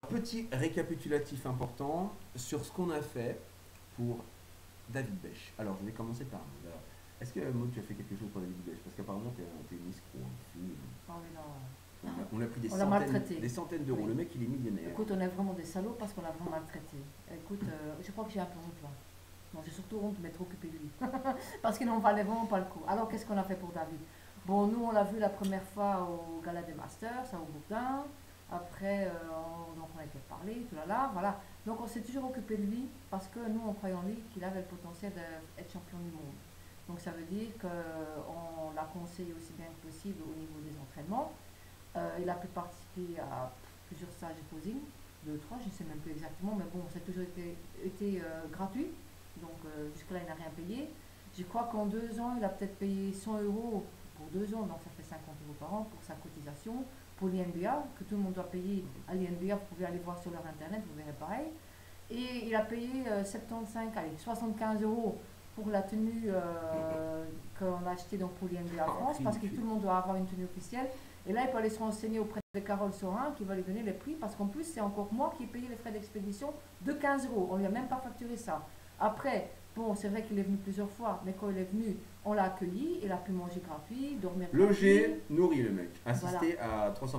Petit récapitulatif important sur ce qu'on a fait pour David Bech. Alors, je vais commencer par Maud. Alors, est-ce que Maud, tu as fait quelque chose pour David Bech? Parce qu'apparemment, tu es une escroc. Ah oui, non. On a pris On l'a maltraité. des centaines d'euros. Oui. Le mec, il est millionnaire. Écoute, on est vraiment des salauds parce qu'on l'a vraiment maltraité. Écoute, je crois que j'ai un peu honte là. Non, j'ai surtout honte de m'être occupé de lui. Parce qu'il n'en valait vraiment pas le coup. Alors, qu'est-ce qu'on a fait pour David? Bon, nous, on l'a vu la première fois au Gala des Masters, à Aubourdin. Après, donc on a été parlé, tout là, voilà. Donc, on s'est toujours occupé de lui parce que nous, on croyait en lui qu'il avait le potentiel d'être champion du monde. Donc, ça veut dire qu'on l'a conseillé aussi bien que possible au niveau des entraînements. Il a pu participer à plusieurs stages de posing, 2, 3, je ne sais même plus exactement, mais bon, ça a toujours été gratuit. Donc jusque-là, il n'a rien payé. Je crois qu'en 2 ans, il a peut-être payé 100 euros pour 2 ans, donc ça fait 50 euros par an pour sa cotisation. Pour l'INBA, que tout le monde doit payer à l'INBA, vous pouvez aller voir sur leur internet, vous verrez pareil. Et il a payé 75, allez, 75 euros pour la tenue qu'on a achetée donc pour l'INBA France, parce que tout le monde doit avoir une tenue officielle. Et là, il peut aller se renseigner auprès de Carole Sorin qui va lui donner les prix, parce qu'en plus, c'est encore moi qui ai payé les frais d'expédition de 15 euros. On ne lui a même pas facturé ça. Après, bon, c'est vrai qu'il est venu plusieurs fois, mais quand il est venu, on l'a accueilli, il a pu manger gratuit, dormir gratuit. Logé, nourri le mec, assisté voilà. À 300%.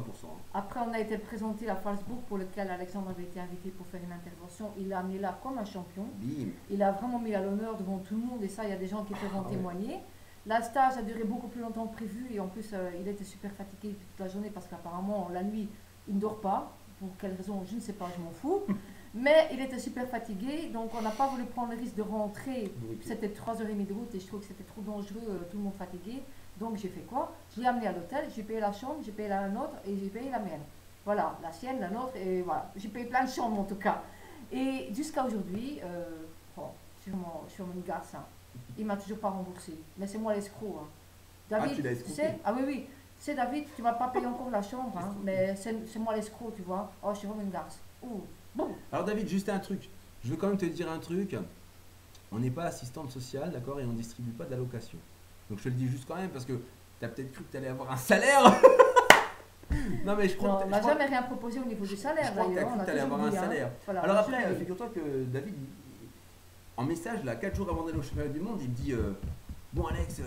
Après, on a été présenté à Falsbourg pour lequel Alexandre avait été invité pour faire une intervention. Il l'a amené là comme un champion. Bim. Il a vraiment mis à l'honneur devant tout le monde, et ça, il y a des gens qui peuvent en témoigner. La stage a duré beaucoup plus longtemps que prévu, et en plus, il était super fatigué toute la journée parce qu'apparemment, la nuit, il ne dort pas. Pour quelle raison, je ne sais pas, je m'en fous. Mais il était super fatigué, donc on n'a pas voulu prendre le risque de rentrer. C'était 3h30 de route et je trouvais que c'était trop dangereux, tout le monde fatigué. Donc j'ai fait quoi? Je l'ai amené à l'hôtel, j'ai payé la chambre, j'ai payé la nôtre et j'ai payé la mienne. Voilà, la sienne, la nôtre, et voilà. J'ai payé plein de chambres en tout cas. Et jusqu'à aujourd'hui, sur mon garçon, il m'a toujours pas remboursé. Mais c'est moi l'escroc. Hein. David, tu sais? Ah oui, oui. C'est David, tu vas pas payer encore la chambre, hein, mais c'est moi l'escroc, tu vois. Oh, je suis vraiment une garce. Bon. Alors David, juste un truc. Je veux quand même te dire un truc. On n'est pas assistante sociale, d'accord, et on ne distribue pas d'allocation. Donc je te le dis juste quand même parce que tu as peut-être cru que tu allais avoir un salaire. Non mais je crois que on n'a jamais rien proposé au niveau du salaire. Je crois que tu as cru que tu allais avoir un salaire. Hein. Voilà, alors après, figure-toi que David, en message, là, 4 jours avant d'aller au championnat du monde, il me dit bon Alex,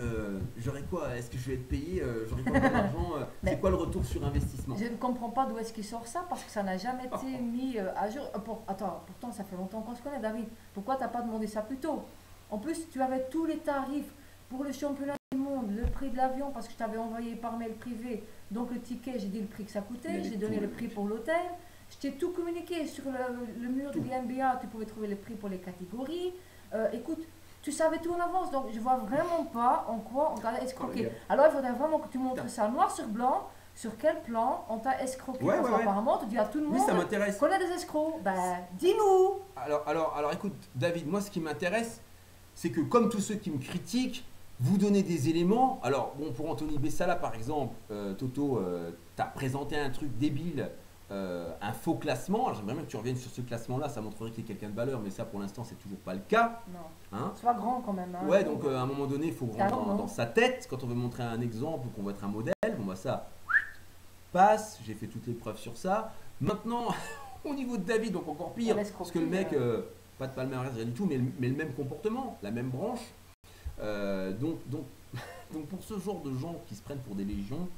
j'aurais quoi? Est-ce que je vais être payé? J'aurais quoi comme argent? C'est quoi le retour sur investissement? Je ne comprends pas d'où est-ce qu'il sort ça parce que ça n'a jamais été mis à jour. Attends, pourtant ça fait longtemps qu'on se connaît, David. Pourquoi tu n'as pas demandé ça plus tôt? En plus, tu avais tous les tarifs pour le championnat du monde, le prix de l'avion parce que je t'avais envoyé par mail privé. Donc le ticket, j'ai dit le prix que ça coûtait, j'ai donné le prix pour l'hôtel. Je t'ai tout communiqué sur le mur de l'NBA, tu pouvais trouver le prix pour les catégories. Écoute, tu savais tout en avance, donc je vois vraiment pas en quoi on t'a escroqué. Alors il faudrait vraiment que tu montres ça noir sur blanc, sur quel plan on t'a escroqué. Parce qu'apparemment, tu dis à tout le monde qu'on a des escrocs. Ben, dis-nous. Alors écoute, David, moi ce qui m'intéresse, c'est que comme tous ceux qui me critiquent, vous donnez des éléments. Alors bon, pour Anthony Bessala par exemple, Toto, t'as présenté un truc débile. Un faux classement. J'aimerais bien que tu reviennes sur ce classement-là, ça montrerait que tu es quelqu'un de valeur, mais ça pour l'instant c'est toujours pas le cas. Non. Hein? Sois grand quand même. Hein. Ouais, donc à un moment donné, il faut rentrer dans sa tête quand on veut montrer un exemple ou qu'on veut être un modèle. Bon, bah ça passe, j'ai fait toutes les preuves sur ça. Maintenant, au niveau de David, donc encore pire, parce que le mec, pas de palmarès, rien du tout, mais le même comportement, la même branche. Donc pour ce genre de gens qui se prennent pour des légions,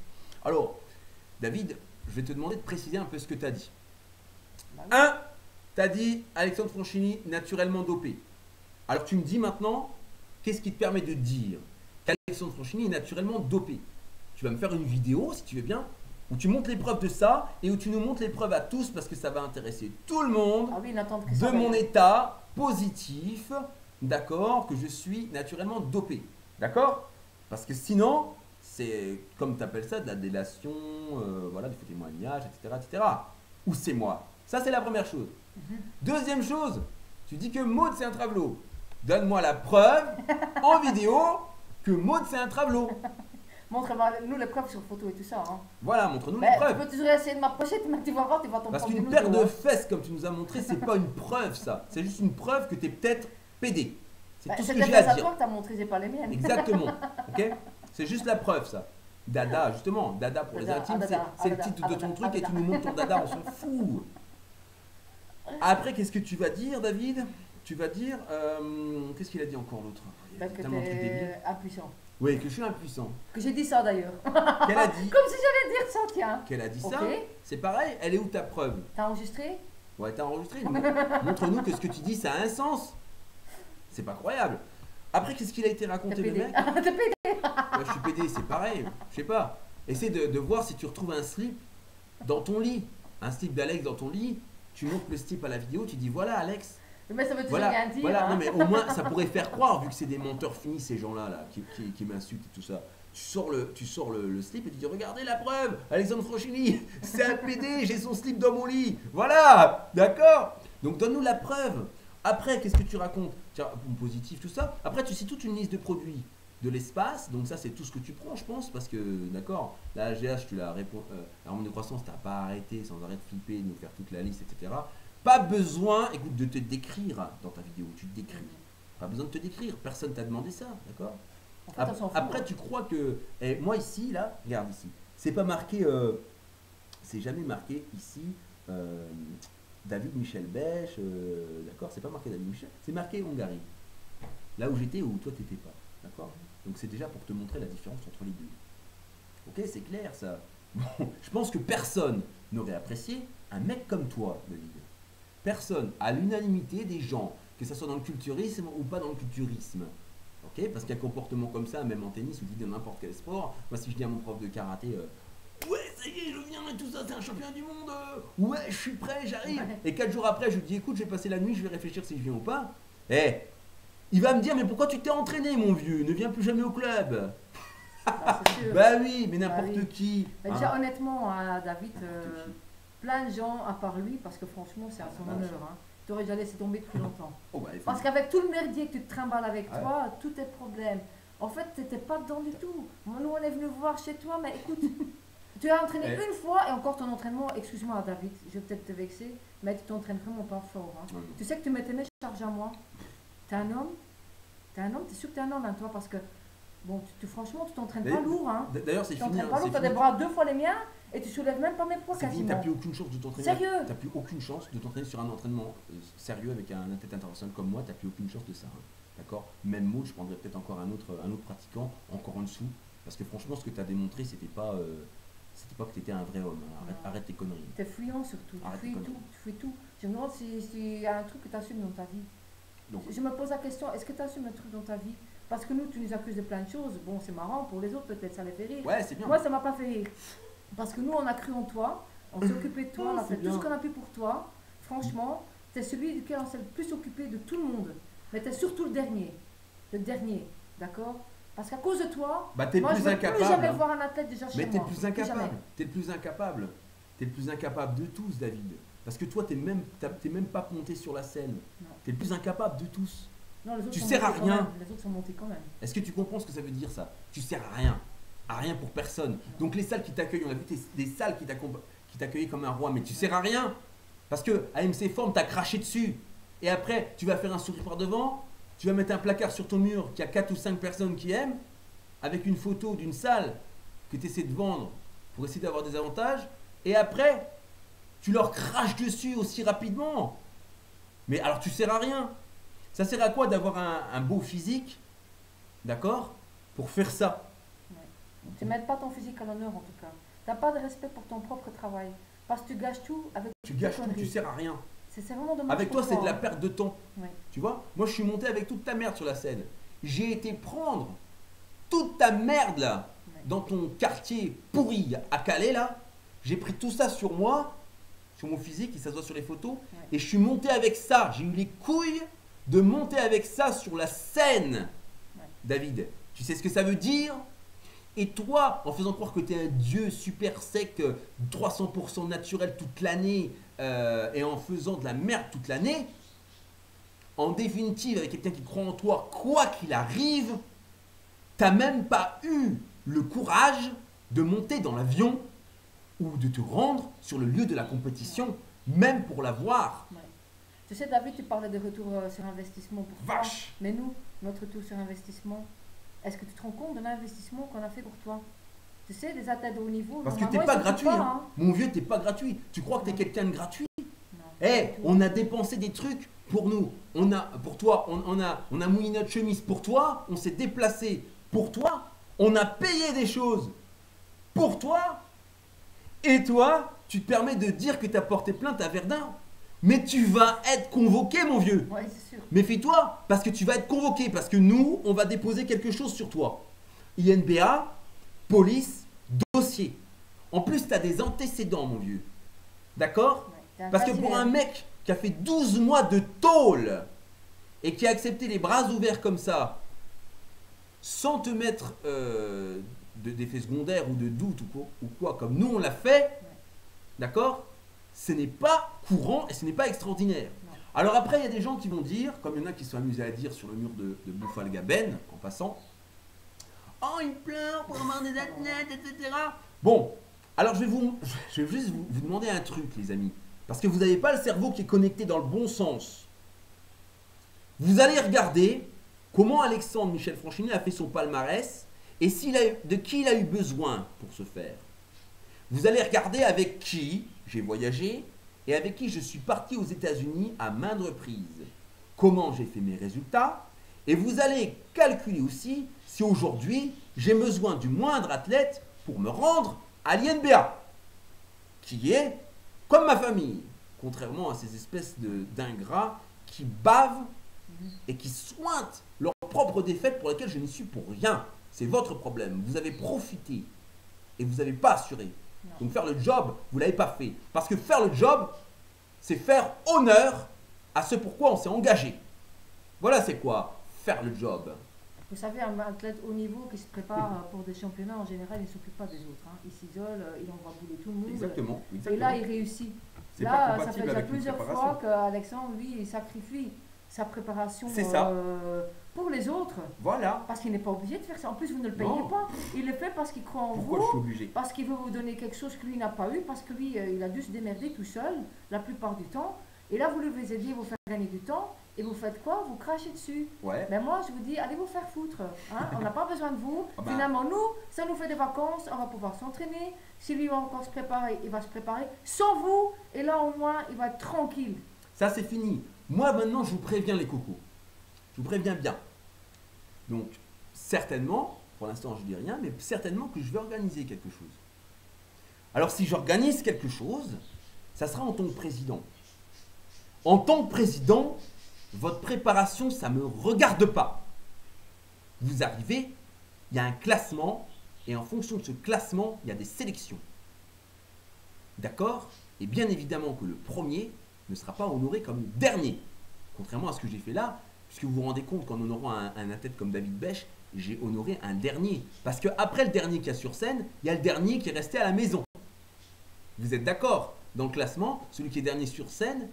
alors David, je vais te demander de préciser un peu ce que tu as dit. 1. Tu as dit Alexandre Franchini naturellement dopé. Alors tu me dis maintenant, qu'est-ce qui te permet de dire qu'Alexandre Franchini est naturellement dopé? Tu vas me faire une vidéo, si tu veux bien, où tu montres les preuves de ça et où tu nous montres les preuves à tous parce que ça va intéresser tout le monde de mon état positif, d'accord, que je suis naturellement dopé. D'accord? Parce que sinon, c'est, comme tu appelles ça, de la délation, voilà, du faux témoignage, etc., etc. Ou c'est moi. Ça, c'est la première chose. Deuxième chose, tu dis que Maud, c'est un travelot. Donne-moi la preuve en vidéo que Maud, c'est un travelot. Montre-nous les preuves sur photo et tout ça. Hein. Voilà, montre-nous les preuves. Tu peux toujours essayer de m'approcher, tu vas voir, tu vas t'en prendre. Parce qu'une paire de fesses, comme tu nous as montré, c'est pas une preuve, ça. C'est juste une preuve que tu es peut-être pédé. C'est tout ce que j'ai à dire. C'est toi que tu as montré, c'est pas les miennes. Exactement. Ok? C'est juste la preuve, ça. Dada, justement. Dada pour les intimes, c'est le titre de ton truc et tu nous montres ton dada, on s'en fout. Après, qu'est-ce que tu vas dire, David? Tu vas dire, qu'est-ce qu'il a dit encore l'autre? Il y a Que tellement de trucs débiles. t'es impuissant. Oui, que je suis impuissant. Que j'ai dit ça d'ailleurs. Qu'elle a dit? Comme si j'allais dire ça, tiens. Qu'elle a dit Ok. ça? C'est pareil, elle est où ta preuve? T'as enregistré? Ouais, t'as enregistré. Montre-nous que ce que tu dis, ça a un sens. C'est pas croyable. Après, qu'est-ce qu'il a été T'es raconté, le pédé. mec? T'es pédé. Ouais, je suis pédé, c'est pareil. Je sais pas. Essaie de voir si tu retrouves un slip dans ton lit. Un slip d'Alex dans ton lit. Tu montres le slip à la vidéo, tu dis voilà, Alex. Mais ça veut toujours Voilà, rien dire. voilà. Hein. Non, mais au moins, ça pourrait faire croire, vu que c'est des menteurs finis, ces gens-là, là, qui m'insultent et tout ça. Tu sors le slip et tu dis regardez la preuve, Alexandre Franchini, c'est un PD, j'ai son slip dans mon lit. Voilà, d'accord. Donc donne-nous la preuve. Après, qu'est-ce que tu racontes? Tiens, positif, tout ça. Après, tu cites toute une liste de produits de l'espace. Donc ça, c'est tout ce que tu prends, je pense, parce que, d'accord, la GH, tu l'as répondu. Hormone de croissance, tu n'as pas arrêté sans arrêt de flipper, de nous faire toute la liste, etc. Pas besoin, écoute, de te décrire dans ta vidéo. Tu te décris. Pas besoin de te décrire. Personne t'a demandé ça, d'accord? En fait, on s'en fout. Après, tu crois que... moi, ici, là, regarde ici. C'est pas marqué... c'est jamais marqué ici... David Michel Bèche, d'accord, c'est pas marqué David Michel, c'est marqué Hongrie. Là où j'étais, où toi t'étais pas, d'accord. Donc c'est déjà pour te montrer la différence entre les deux. Ok, c'est clair ça. Bon, je pense que personne n'aurait apprécié un mec comme toi, David. Personne, à l'unanimité des gens, que ce soit dans le culturisme ou pas dans le culturisme. Ok, parce qu'un comportement comme ça, même en tennis ou dans n'importe quel sport, moi si je dis à mon prof de karaté, ouais, ça y est, je viens et tout ça, c'est un champion du monde. Ouais, je suis prêt, j'arrive. Et 4 jours après, je lui dis, écoute, je vais passer la nuit, je vais réfléchir si je viens ou pas. Il va me dire, mais pourquoi tu t'es entraîné, mon vieux? Ne viens plus jamais au club. Ah, c'est sûr. Bah oui, mais n'importe oui. qui. Mais déjà, honnêtement, hein, David, plein de gens, à part lui, parce que franchement, c'est à son honneur. Hein, tu aurais déjà laissé tomber depuis longtemps. Oh, bah, Parce qu'avec tout le merdier que tu te trimbales avec Ouais. toi, tous tes problèmes, en fait, tu n'étais pas dedans du tout. Nous, on est venu voir chez toi, mais écoute, tu as entraîné une fois, et encore ton entraînement, excuse-moi David, je vais peut-être te vexer, mais tu t'entraînes vraiment pas fort. Hein. Tu sais que tu mettais mes charges à moi. T'es un homme? T'es un homme? T'es sûr que t'es un homme, hein, toi? Parce que, bon, franchement, tu t'entraînes pas lourd. Hein. D'ailleurs, c'est Tu fini. t'entraînes pas lourd, tu as des bras 2 fois les miens, et tu soulèves même pas mes poids C'est fini, quasiment. t'as plus aucune chance de t'entraîner. Sérieux? T'as plus aucune chance de t'entraîner sur un entraînement sérieux avec un athlète international comme moi, t'as plus aucune chance de ça. Hein. D'accord? Même mot, je prendrais peut-être encore un autre pratiquant, encore en dessous. Parce que franchement, ce que tu as démontré, c'était pas que tu étais un vrai homme. Hein. Arrête tes conneries. T'es fuyant surtout, Arrête tu fuis tes tout, conneries. tu fuis tout. Je me demande s'il y a un truc que tu assumes dans ta vie. Donc, Je me pose la question, est-ce que tu assumes un truc dans ta vie? Parce que nous, tu nous accuses de plein de choses. Bon, c'est marrant, pour les autres, peut-être ça les fait rire. ouais, c'est bien. Moi, ça m'a pas fait rire. Parce que nous, on a cru en toi, on s'est occupé de toi, on a c'est fait bien. tout ce qu'on a pu pour toi. Franchement, tu es celui duquel on s'est le plus occupé de tout le monde. Mais tu es surtout le dernier. Le dernier, d'accord? Parce qu'à cause de toi, Bah, t'es le moi, je plus ne veux plus incapable. jamais Hein. voir un athlète déjà chez Mais t'es moi. le plus Plus incapable. jamais. T'es le plus incapable. T'es le plus incapable de tous, David. Parce que toi, t'es même pas monté sur la scène. Non. T'es le plus incapable de tous. Non, les autres Tu sont sers à montés quand rien. même. Les autres sont montés quand même. Est-ce que tu comprends ce que ça veut dire ça? Tu sers à rien. À rien pour personne. Donc les salles qui t'accueillent, on a vu des salles qui t'accueillaient comme un roi, mais tu sers à rien. Parce que AMC Form t'a craché dessus. Et après, tu vas faire un sourire par devant, tu vas mettre un placard sur ton mur qui a 4 ou 5 personnes qui aiment, avec une photo d'une salle que tu essaies de vendre pour essayer d'avoir des avantages, et après, tu leur craches dessus aussi rapidement. Mais alors tu sers à rien. Ça sert à quoi d'avoir un beau physique, d'accord, pour faire ça? Tu ne mets pas ton physique à l'honneur en tout cas. Tu n'as pas de respect pour ton propre travail. Parce que tu gâches tout avec Tu tes gâches tout, conneries. tu sers à rien. C'est vraiment dommage. Avec pour toi, c'est de la hein. perte de temps. Oui. Tu vois, moi je suis monté avec toute ta merde sur la scène. J'ai été prendre toute ta merde là, Ouais. dans ton quartier pourri à Calais là. J'ai pris tout ça sur moi, sur mon physique, qui s'assoit sur les photos. Ouais. Et je suis monté avec ça. J'ai eu les couilles de monter avec ça sur la scène. Ouais. David, tu sais ce que ça veut dire? Et toi, en faisant croire que tu es un dieu super sec, 300% naturel toute l'année, et en faisant de la merde toute l'année, en définitive, avec quelqu'un qui croit en toi, quoi qu'il arrive, t'as même pas eu le courage de monter dans l'avion ou de te rendre sur le lieu de la compétition, même pour la voir. Ouais. Tu sais, David, tu parlais de retour sur investissement pour toi. Vache! Mais nous, notre retour sur investissement, est-ce que tu te rends compte de l'investissement qu'on a fait pour toi? Tu sais, des athlètes de haut niveau, Parce que normalement, t'es pas ils s'occupent gratuit, pas, hein. Mon vieux, t'es pas gratuit. Tu crois que t'es quelqu'un de gratuit? Non. On a dépensé des trucs pour nous. Pour toi, on a mouillé notre chemise pour toi. On s'est déplacé pour toi. On a payé des choses pour toi. Et toi, tu te permets de dire que tu as porté plainte à Verdun. Mais tu vas être convoqué, mon vieux. Ouais, c'est sûr. Méfie-toi, parce que tu vas être convoqué. Parce que nous, on va déposer quelque chose sur toi. INBA, police, dossier. En plus, tu as des antécédents, mon vieux. D'accord? Ouais, Parce que pour un mec qui a fait 12 mois de tôle et qui a accepté les bras ouverts comme ça, sans te mettre d'effets secondaires ou de doute ou quoi, comme nous on l'a fait, d'accord? Ce n'est pas courant et ce n'est pas extraordinaire. Non. Alors après, il y a des gens qui vont dire, comme il y en a qui sont amusés à dire sur le mur de Boufalga Ben, en passant, oh, il pleure pour avoir des athlètes, etc. Bon, alors je vais juste vous demander un truc, les amis. Parce que vous n'avez pas le cerveau qui est connecté dans le bon sens. Vous allez regarder comment Alexandre Michel Franchini a fait son palmarès et de qui il a eu besoin pour ce faire. Vous allez regarder avec qui j'ai voyagé et avec qui je suis parti aux États-Unis à maintes reprises. Comment j'ai fait mes résultats. Et vous allez calculer aussi si aujourd'hui j'ai besoin du moindre athlète pour me rendre à l'INBA, qui est comme ma famille, contrairement à ces espèces d'ingrats qui bavent et qui sointent leurs propres défaites pour lesquelles je n'y suis pour rien. C'est votre problème. Vous avez profité et vous n'avez pas assuré. Non. Donc faire le job, vous ne l'avez pas fait. Parce que faire le job, c'est faire honneur à ce pourquoi on s'est engagé. Voilà c'est quoi, faire le job. Vous savez, un athlète haut niveau qui se prépare pour des championnats, en général, il ne s'occupe pas des autres. Hein. Il s'isole, il envoie bouler tout le monde. Exactement. Et là, il réussit. C'est pas Là, ça compatible fait déjà avec une plusieurs préparation. fois qu'Alexandre, lui, il sacrifie sa préparation C'est ça. pour les autres. Voilà. Parce qu'il n'est pas obligé de faire ça. En plus, vous ne le payez Non. pas. Il le fait parce qu'il croit en Pourquoi je suis vous, obligé? parce qu'il veut vous donner quelque chose que lui n'a pas eu, parce que lui, il a dû se démerder tout seul, la plupart du temps. Et là, vous lui aidez, vous faire gagner du temps. Et vous faites quoi? Vous crachez dessus. Ouais. Mais moi, je vous dis, allez vous faire foutre. Hein? On n'a pas besoin de vous. Ah bah. Finalement, nous, ça nous fait des vacances. On va pouvoir s'entraîner. Si lui va encore se préparer, il va se préparer sans vous. Et là, au moins, il va être tranquille. Ça, c'est fini. Moi, maintenant, je vous préviens, les cocos. Je vous préviens bien. Donc, certainement, pour l'instant, je ne dis rien, mais certainement que je vais organiser quelque chose. Alors, si j'organise quelque chose, ça sera en tant que président. En tant que président, votre préparation, ça ne me regarde pas. Vous arrivez, il y a un classement, et en fonction de ce classement, il y a des sélections. D'accord? Et bien évidemment que le premier ne sera pas honoré comme le dernier. Contrairement à ce que j'ai fait là, puisque vous vous rendez compte qu'en honorant un athlète comme David Bech, j'ai honoré un dernier. Parce qu'après le dernier qui est sur scène, il y a le dernier qui est resté à la maison. Vous êtes d'accord? Dans le classement, celui qui est dernier sur scène,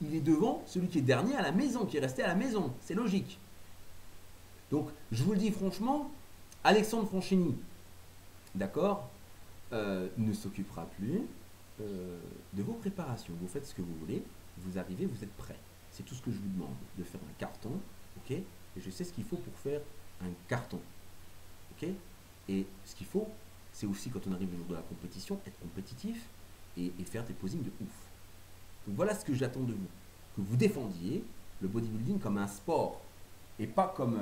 il est devant celui qui est dernier à la maison, qui est resté à la maison. C'est logique. Donc, je vous le dis franchement, Alexandre Franchini, d'accord, ne s'occupera plus de vos préparations. Vous faites ce que vous voulez, vous arrivez, vous êtes prêt. C'est tout ce que je vous demande, de faire un carton, ok? Et je sais ce qu'il faut pour faire un carton, ok? Et ce qu'il faut, c'est aussi, quand on arrive le jour de la compétition, être compétitif et faire des posings de ouf. Donc voilà ce que j'attends de vous. Que vous défendiez le bodybuilding comme un sport et pas comme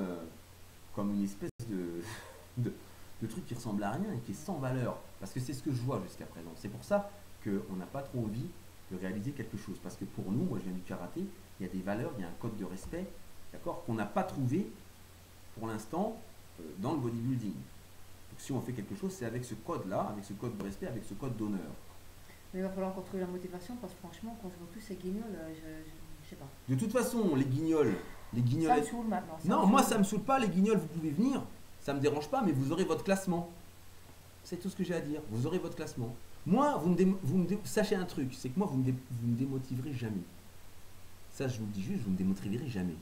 une espèce de truc qui ressemble à rien et qui est sans valeur. Parce que c'est ce que je vois jusqu'à présent. C'est pour ça qu'on n'a pas trop envie de réaliser quelque chose. Parce que pour nous, moi je viens du karaté, il y a des valeurs, il y a un code de respect, d'accord, qu'on n'a pas trouvé pour l'instant dans le bodybuilding. Donc si on fait quelque chose, c'est avec ce code-là, avec ce code de respect, avec ce code d'honneur. Mais il va falloir qu'on trouve la motivation parce que franchement, quand je vois tous ces guignols, je sais pas. De toute façon, les guignols... Ça me guignolettes... saoule maintenant. Non, moi ça me saoule pas, les guignols, vous pouvez venir, ça me dérange pas, mais vous aurez votre classement. C'est tout ce que j'ai à dire, vous aurez votre classement. Moi, sachez un truc, c'est que moi, vous me démotiverez jamais. Ça, je vous le dis juste, vous me démotiverez jamais.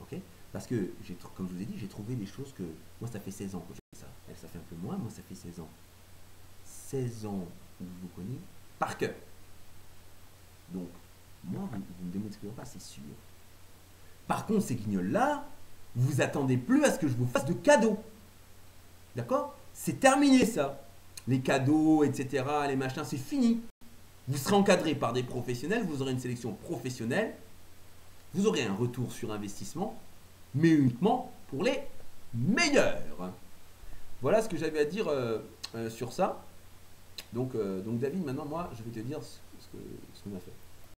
Ok? Parce que, comme je vous ai dit, j'ai trouvé des choses que... Moi, ça fait 16 ans que je fais ça. Elle, ça fait un peu moins, moi, ça fait 16 ans. 16 ans où je vous connais par cœur. Donc, moi, vous ne me démotiverez pas, c'est sûr. Par contre, ces guignols-là, vous attendez plus à ce que je vous fasse de cadeaux. D'accord? C'est terminé ça. Les cadeaux, etc., les machins, c'est fini. Vous serez encadré par des professionnels, vous aurez une sélection professionnelle, vous aurez un retour sur investissement, mais uniquement pour les meilleurs. Voilà ce que j'avais à dire sur ça. Donc David, maintenant, moi, je vais te dire ce qu'on a fait.